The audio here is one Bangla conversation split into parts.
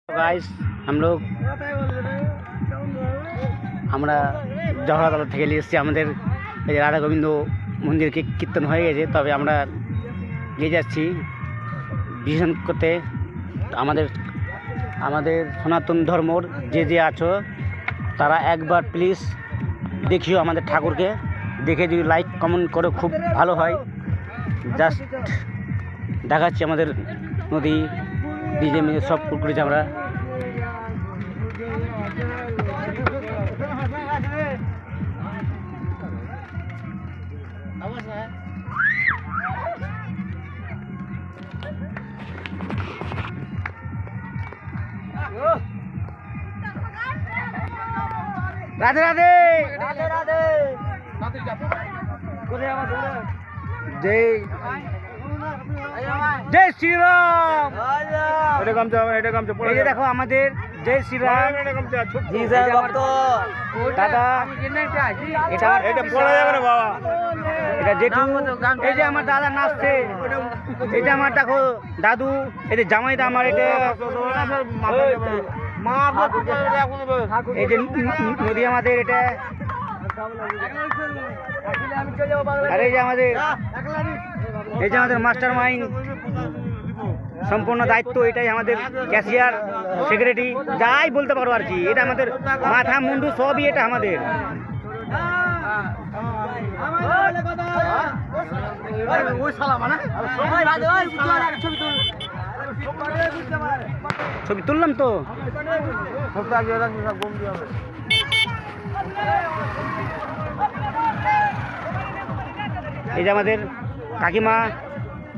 गाइस हम लोग আমরা জহরাতলা থেকে এসেছি। আমাদের এই রাধা গোবিন্দ মন্দিরকে কীর্তন হয়ে গেছে, তবে আমরা নিয়ে যাচ্ছি বিসর্জন করতে। আমাদের আমাদের সনাতন ধর্মর যে আছো তারা একবার প্লিজ দেখিও আমাদের ঠাকুরকে, দেখে যদি লাইক কমেন্ট করো খুব ভালো হয়। জাস্ট দেখাচ্ছি আমাদের নদী ডিজে মিজে সব করেছি আমরা। राधे राधे राधे राधे जय जय श्री राम। देखो हमारे जय श्री राम जी जय भक्त दादा এটা জেঠু, এই যে আমার দাদা নাচছে, এটা আমার দেখো দাদু, এই যে জামাইদা আমার, এটা এই যে নদী আমাদের, এটা আর এই যে আমাদের মাস্টার মাইন্ড, সম্পূর্ণ দায়িত্ব এটাই আমাদের, ক্যাশিয়ার সেক্রেটারি যাই বলতে পারো আর কি, এটা আমাদের মাথা মুন্ডু সবই এটা আমাদের। ছবি তুললাম তো, এই যে আমাদের কাকিমা।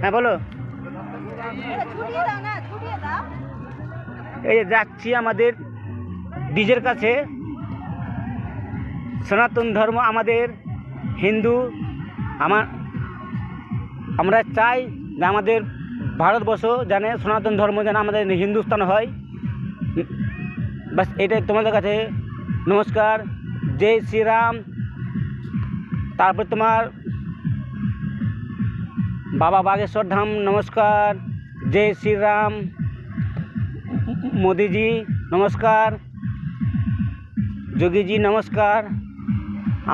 হ্যাঁ বলো। এই যে যাচ্ছি আমাদের ডিজের কাছে। সনাতন ধর্ম আমাদের হিন্দু, আমরা চাই যে আমাদের ভারতবর্ষ জানে সনাতন ধর্ম যেন আমাদের হিন্দুস্তান হয়। বাস এটাই তোমাদের কাছে নমস্কার, জয় শ্রীরাম। তারপর তোমার বাবা বাগেশ্বর ধাম নমস্কার, জয় শ্রীরাম। মোদিজি নমস্কার, যোগীজি নমস্কার।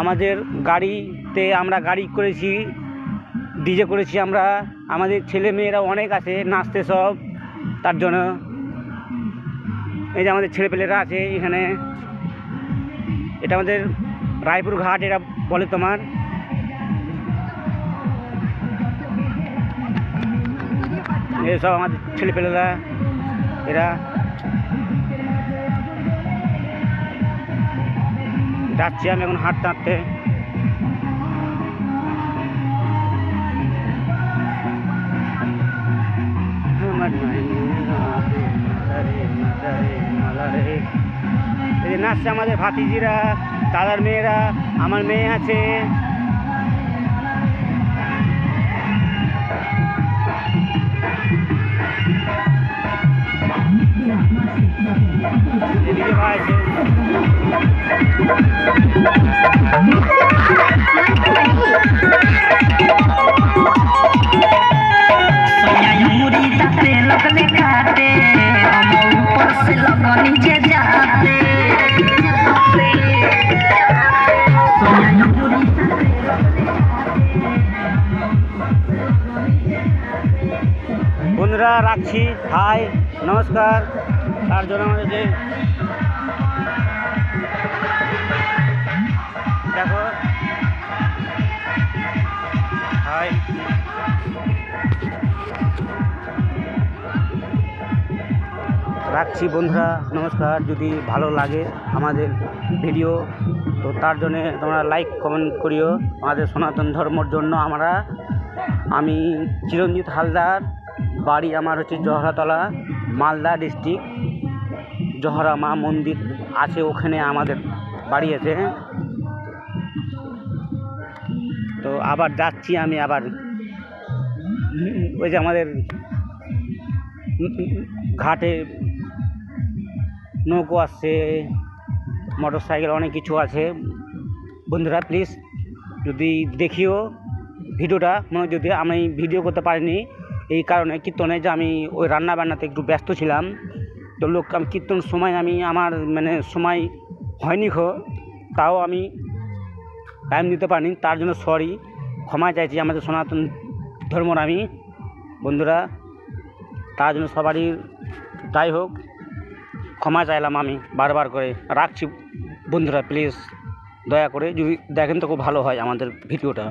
আমাদের গাড়িতে আমরা গাড়ি করেছি, ডিজে করেছি আমরা, আমাদের ছেলে মেয়েরা অনেক আছে নাচতে সব, তার জন্য এই যে আমাদের ছেলেপেলেরা আছে এখানে। এটা আমাদের রায়পুর ঘাট এটা বলে তোমার। এসব আমাদের ছেলেপেলেরা, এরা যাচ্ছি আমি এখন হাঁটতে হাঁটতে। এই যে নাচছে আমাদের ভাতিজিরা, দাদার মেয়েরা, আমার মেয়ে আছে। এদিকে ভাই আছে। বন্ধুরা রাখছি, হাই নমস্কার। তার জন্য আমাদের যে দেখো হাই, রাখছি বন্ধুরা নমস্কার। যদি ভালো লাগে আমাদের ভিডিও তো তার জন্যে তোমরা লাইক কমেন্ট করিও। আমাদের সনাতন ধর্মর জন্য আমি চিরঞ্জিত হালদার, বাড়ি আমার হচ্ছে জহরাতলা, মালদা ডিস্ট্রিক্ট। জহরা মা মন্দির আছে ওখানে আমাদের বাড়ি আছে। তো আবার যাচ্ছি আমি, আবার ওই যে আমাদের ঘাটে নৌকো আসছে, মোটর সাইকেল অনেক কিছু আছে। বন্ধুরা প্লিজ যদি দেখিও ভিডিওটা, যদি আমি ভিডিও করতে পারিনি এই কারণে কীর্তনে যে আমি ওই রান্না বান্নাতে একটু ব্যস্ত ছিলাম, তো তো লোক আমি কীর্তন সময় আমি আমার মানে সময় হয়নি তাও আমি টাইম দিতে পারিনি, তার জন্য সরি, ক্ষমা চাইছি আমাদের সনাতন ধর্মর আমি বন্ধুরা, তার জন্য সবারই তাই হোক, ক্ষমা চাইলাম আমি বারবার করে। রাখছি বন্ধুরা, প্লিজ দয়া করে যদি দেখেন তো খুব ভালো হয় আমাদের ভিডিওটা।